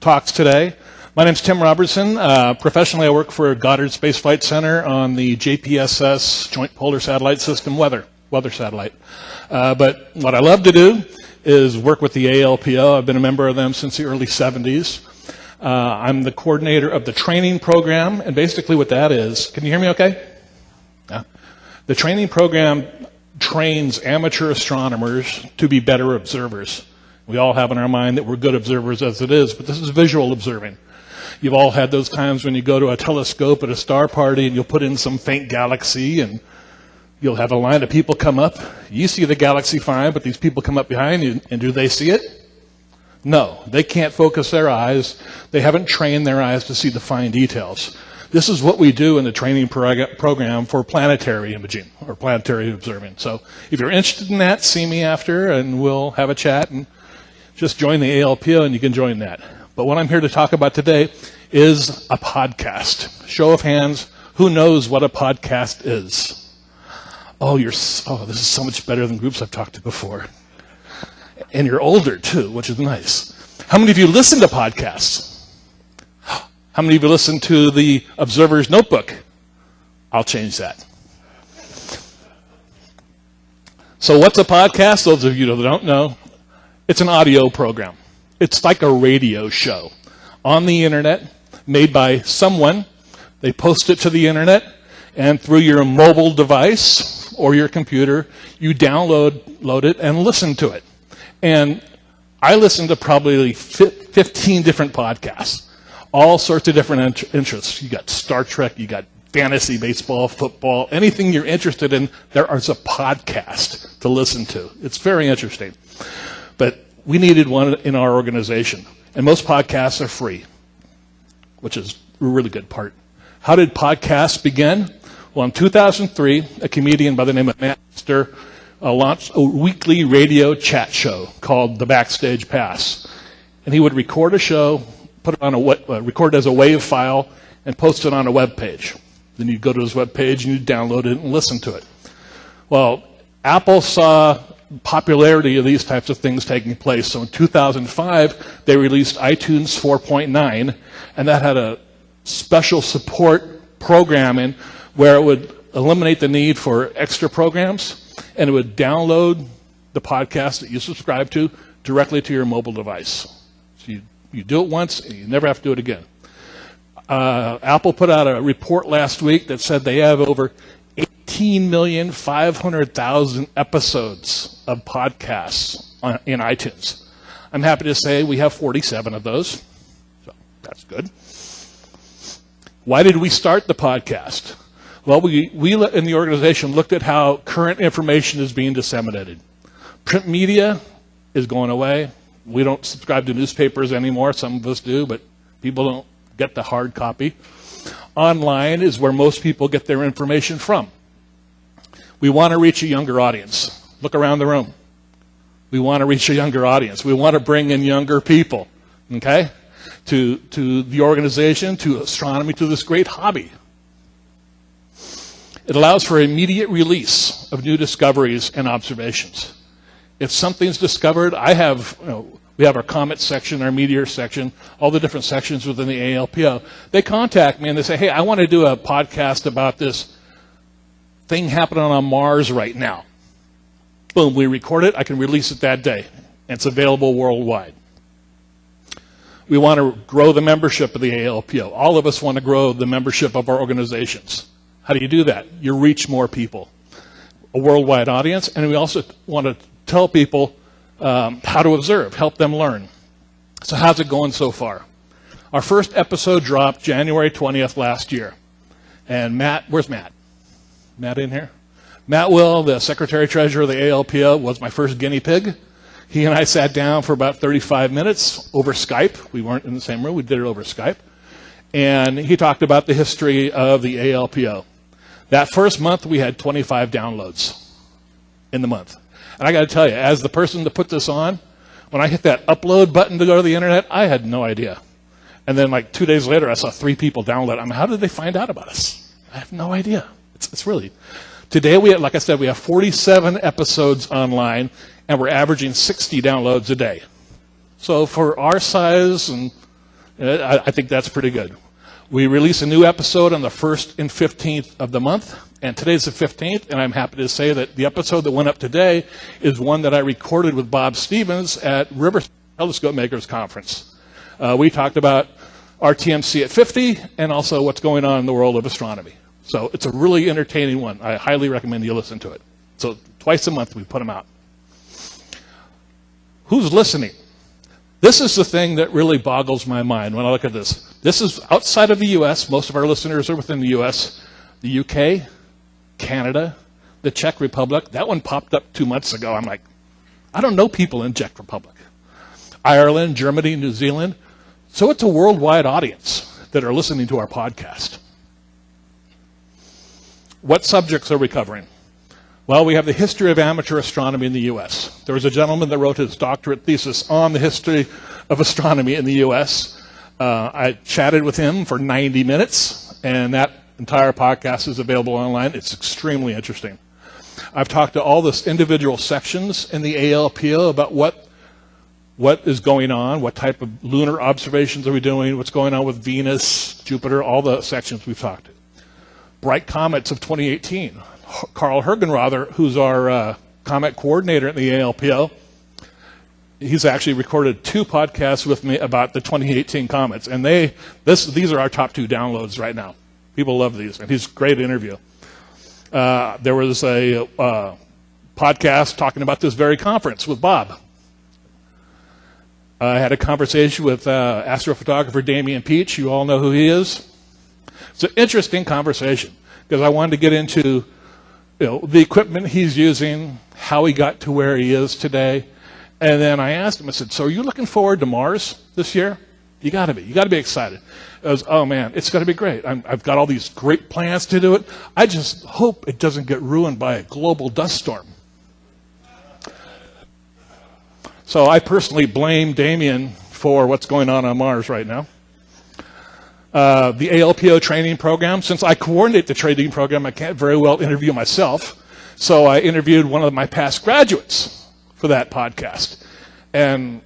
talks today. My name's Tim Robertson. Professionally, I work for Goddard Space Flight Center on the JPSS Joint Polar Satellite System weather satellite. But what I love to do is work with the ALPO. I've been a member of them since the early 70s. I'm the coordinator of the training program, and basically what that is, can you hear me okay? Yeah. The training program trains amateur astronomers to be better observers. We all have in our mind that we're good observers as it is, but this is visual observing. You've all had those times when you go to a telescope at a star party and you'll put in some faint galaxy and you'll have a line of people come up. You see the galaxy fine, but these people come up behind you, and do they see it? No, they can't focus their eyes. They haven't trained their eyes to see the fine details. This is what we do in the training program for planetary imaging or planetary observing. So if you're interested in that, see me after and we'll have a chat and just join the ALPO and you can join that. But what I'm here to talk about today is a podcast. Show of hands, who knows what a podcast is? Oh, this is so much better than groups I've talked to before. And you're older too, which is nice. How many of you listen to podcasts? How many of you listen to the Observer's Notebook? I'll change that. So what's a podcast? Those of you that don't know, it's an audio program. It's like a radio show on the internet, made by someone. They post it to the internet, and through your mobile device or your computer, you download it and listen to it. And I listen to probably 15 different podcasts, all sorts of different interests. You got Star Trek, you got fantasy, baseball, football, anything you're interested in, there is a podcast to listen to. It's very interesting. But we needed one in our organization. And most podcasts are free, which is a really good part. How did podcasts begin? Well, in 2003, a comedian by the name of Matt launched a weekly radio chat show called The Backstage Pass. And he would record a show, put it on record it as a WAV file, and post it on a web page. Then you'd go to his web page and you'd download it and listen to it. Well, Apple saw popularity of these types of things taking place. So in 2005, they released iTunes 4.9, and that had a special support programming where it would eliminate the need for extra programs, and it would download the podcast that you subscribe to directly to your mobile device. So you do it once, and you never have to do it again. Apple put out a report last week that said they have over 18,500,000 episodes of podcasts in iTunes. I'm happy to say we have 47 of those, so that's good. Why did we start the podcast? Well, we in the organization looked at how current information is being disseminated. Print media is going away. We don't subscribe to newspapers anymore. Some of us do, but people don't get the hard copy. Online is where most people get their information from. We want to reach a younger audience. Look around the room. We want to reach a younger audience. We want to bring in younger people, okay, to the organization, to astronomy, to this great hobby. It allows for immediate release of new discoveries and observations. If something's discovered, we have our comet section, our meteor section, all the different sections within the ALPO. They contact me and they say, hey, I want to do a podcast about this thing happening on Mars right now. Boom, we record it. I can release it that day. And it's available worldwide. We want to grow the membership of the ALPO. All of us want to grow the membership of our organizations. How do you do that? You reach more people, a worldwide audience, and we also want to tell people how to observe, help them learn. So how's it going so far? Our first episode dropped January 20th last year. And Matt, where's Matt? Matt in here? Matt Will, the Secretary-Treasurer of the ALPO, was my first guinea pig. He and I sat down for about 35 minutes over Skype. We weren't in the same room. We did it over Skype. And he talked about the history of the ALPO. That first month, we had 25 downloads in the month. And I got to tell you, as the person to put this on, when I hit that upload button to go to the internet, I had no idea. And then like 2 days later, I saw 3 people download it. I mean, how did they find out about us? I have no idea. It's really... Today, like I said, we have 47 episodes online, and we're averaging 60 downloads a day. So for our size and I think that's pretty good. We release a new episode on the 1st and 15th of the month, and today's the 15th, and I'm happy to say that the episode that went up today is one that I recorded with Bob Stevens at Robertson Telescope Makers Conference. We talked about RTMC at 50 and also what's going on in the world of astronomy. So it's a really entertaining one. I highly recommend you listen to it. So twice a month we put them out. Who's listening? This is the thing that really boggles my mind when I look at this. This is outside of the U.S. Most of our listeners are within the U.S., the U.K., Canada, the Czech Republic. That one popped up 2 months ago. I'm like, I don't know people in Czech Republic. Ireland, Germany, New Zealand. So it's a worldwide audience that are listening to our podcast. What subjects are we covering? Well, we have the history of amateur astronomy in the U.S. There was a gentleman that wrote his doctorate thesis on the history of astronomy in the U.S. I chatted with him for 90 minutes, and that entire podcast is available online. It's extremely interesting. I've talked to all the individual sections in the ALPO about what is going on, what type of lunar observations are we doing, what's going on with Venus, Jupiter, all the sections we've talked to. Bright comets of 2018. Carl Hergenrother, who's our comet coordinator at the ALPO, he's actually recorded 2 podcasts with me about the 2018 comets, and these are our top 2 downloads right now. People love these, and he's a great interview. There was a podcast talking about this very conference with Bob. I had a conversation with astrophotographer Damian Peach. You all know who he is. It's an interesting conversation because I wanted to get into the equipment he's using, how he got to where he is today. And then I asked him, I said, so are you looking forward to Mars this year? You got to be. You got to be excited. I was, oh, man, it's going to be great. I've got all these great plans to do it. I just hope it doesn't get ruined by a global dust storm. So I personally blame Damien for what's going on Mars right now. The ALPO training program, since I coordinate the training program, I can't very well interview myself. So I interviewed one of my past graduates for that podcast. And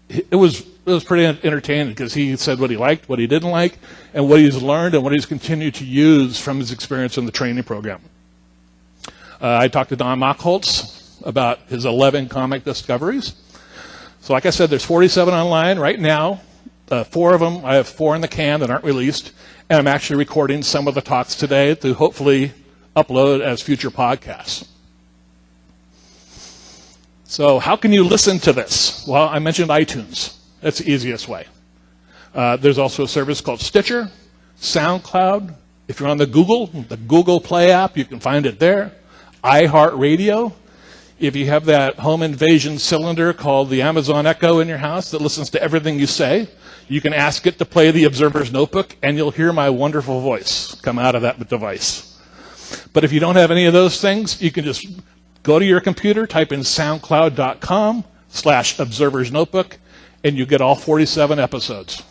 it was pretty entertaining because he said what he liked, what he didn't like, and what he's learned and what he's continued to use from his experience in the training program. I talked to Don Machholz about his 11 comet discoveries. So like I said, there's 47 online right now. 4 of them, I have 4 in the can that aren't released, and I'm actually recording some of the talks today to hopefully upload as future podcasts. So how can you listen to this? Well, I mentioned iTunes. That's the easiest way. There's also a service called Stitcher, SoundCloud. If you're on the Google Play app, you can find it there. iHeartRadio. If you have that home invasion cylinder called the Amazon Echo in your house that listens to everything you say, you can ask it to play the Observer's Notebook, and you'll hear my wonderful voice come out of that device. But if you don't have any of those things, you can just go to your computer, type in soundcloud.com/Observer's Notebook, and you get all 47 episodes.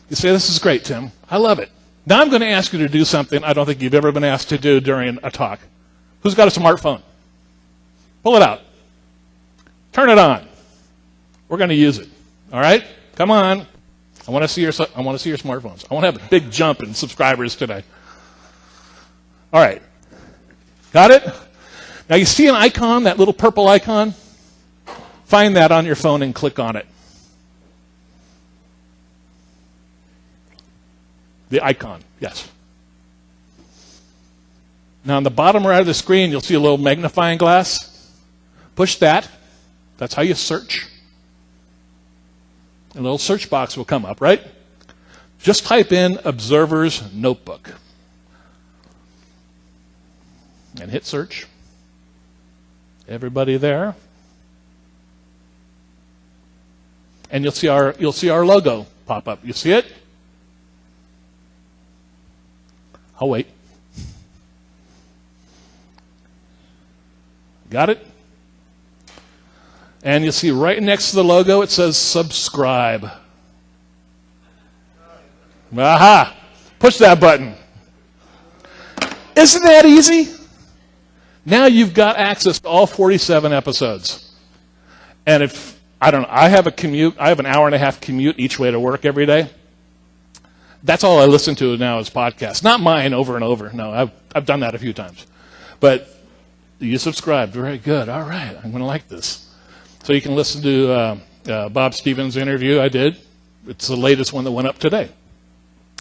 You say, this is great, Tim. I love it. Now I'm going to ask you to do something I don't think you've ever been asked to do during a talk. Who's got a smartphone? Pull it out. Turn it on. We're going to use it. All right? Come on. I want to see your smartphones. I want to have a big jump in subscribers today. All right. Got it? Now you see an icon, that little purple icon? Find that on your phone and click on it. The icon, yes. Now on the bottom right of the screen, you'll see a little magnifying glass. Push that. That's how you search. A little search box will come up, right? Just type in Observer's Notebook. And hit search. Everybody there. And you'll see our logo pop up. You see it? I'll wait. Got it? And you'll see right next to the logo, it says subscribe. Aha! Push that button. Isn't that easy? Now you've got access to all 47 episodes. And if, I don't know, I have an hour and a half commute each way to work every day. That's all I listen to now is podcasts. Not mine over and over. No, I've done that a few times. But you subscribed. Very good. All right. I'm going to like this. So you can listen to Bob Stevens' interview I did. It's the latest one that went up today.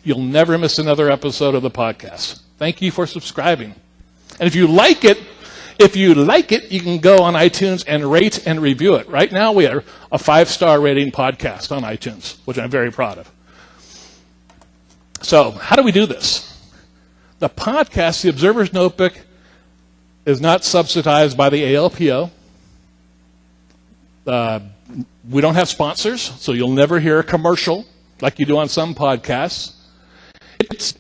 You'll never miss another episode of the podcast. Thank you for subscribing. And if you like it, you can go on iTunes and rate and review it. Right now, we are a 5-star rating podcast on iTunes, which I'm very proud of. So, how do we do this? The podcast, The Observer's Notebook, is not subsidized by the ALPO. We don't have sponsors, so you'll never hear a commercial like you do on some podcasts.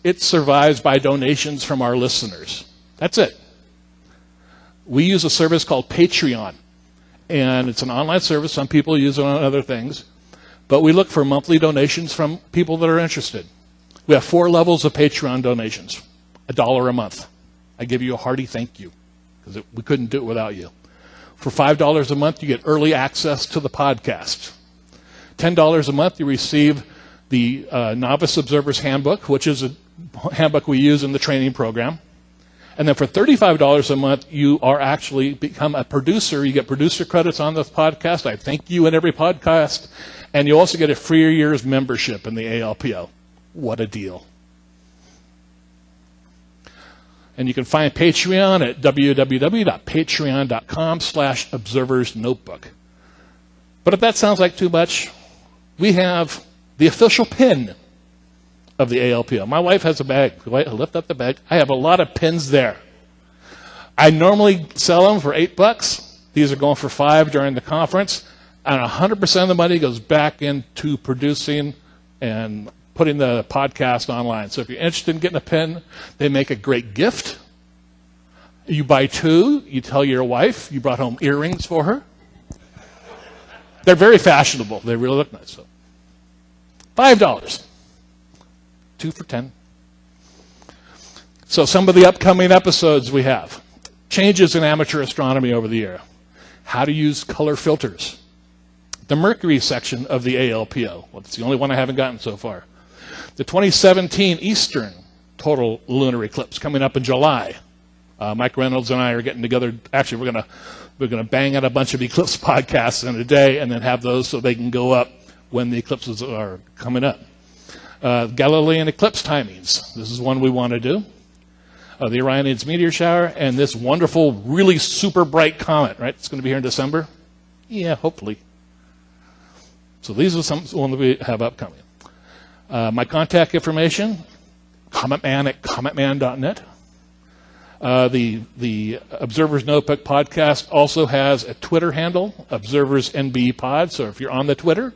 It survives by donations from our listeners. That's it. We use a service called Patreon, and it's an online service. Some people use it on other things, but we look for monthly donations from people that are interested. We have 4 levels of Patreon donations, $1 a month. I give you a hearty thank you, because we couldn't do it without you. For $5 a month, you get early access to the podcast. $10 a month, you receive the Novice Observer's Handbook, which is a handbook we use in the training program. And then for $35 a month, you are actually become a producer. You get producer credits on the podcast. I thank you in every podcast. And you also get a free year's membership in the ALPO. What a deal. And you can find Patreon at www.patreon.com/observersnotebook. But if that sounds like too much, we have the official pin of the ALPO. My wife has a bag. I lift up the bag. I have a lot of pins there. I normally sell them for $8. These are going for $5 during the conference. And 100% of the money goes back into producing and putting the podcast online. So if you're interested in getting a pin, they make a great gift. You buy 2. You tell your wife you brought home earrings for her. They're very fashionable. They really look nice. So $5. 2 for $10. So some of the upcoming episodes we have. Changes in amateur astronomy over the year. How to use color filters. The Mercury section of the ALPO. Well, it's the only one I haven't gotten so far. The 2017 Eastern total lunar eclipse coming up in July. Mike Reynolds and I are getting together. Actually, we're gonna bang out a bunch of eclipse podcasts in a day and then have those so they can go up when the eclipses are coming up. Galilean eclipse timings. This is one we want to do. The Orionids meteor shower and this wonderful, really super bright comet, right? It's going to be here in December. Yeah, hopefully. So these are some ones we have upcoming. My contact information, cometman@cometman.net. The Observer's Notebook podcast also has a Twitter handle, ObserversNBPod. So if you're on the Twitter,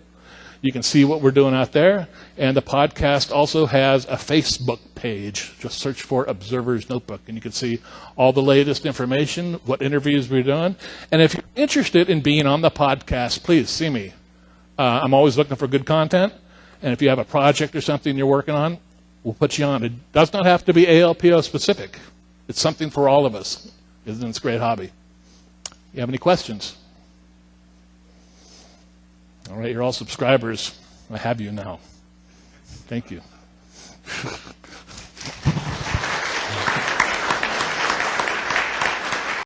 you can see what we're doing out there. And the podcast also has a Facebook page. Just search for Observer's Notebook, and you can see all the latest information, what interviews we're doing. And if you're interested in being on the podcast, please see me. I'm always looking for good content. And if you have a project or something you're working on, we'll put you on. It does not have to be ALPO specific. It's something for all of us. Isn't it a great hobby? You have any questions? All right, you're all subscribers. I have you now. Thank you.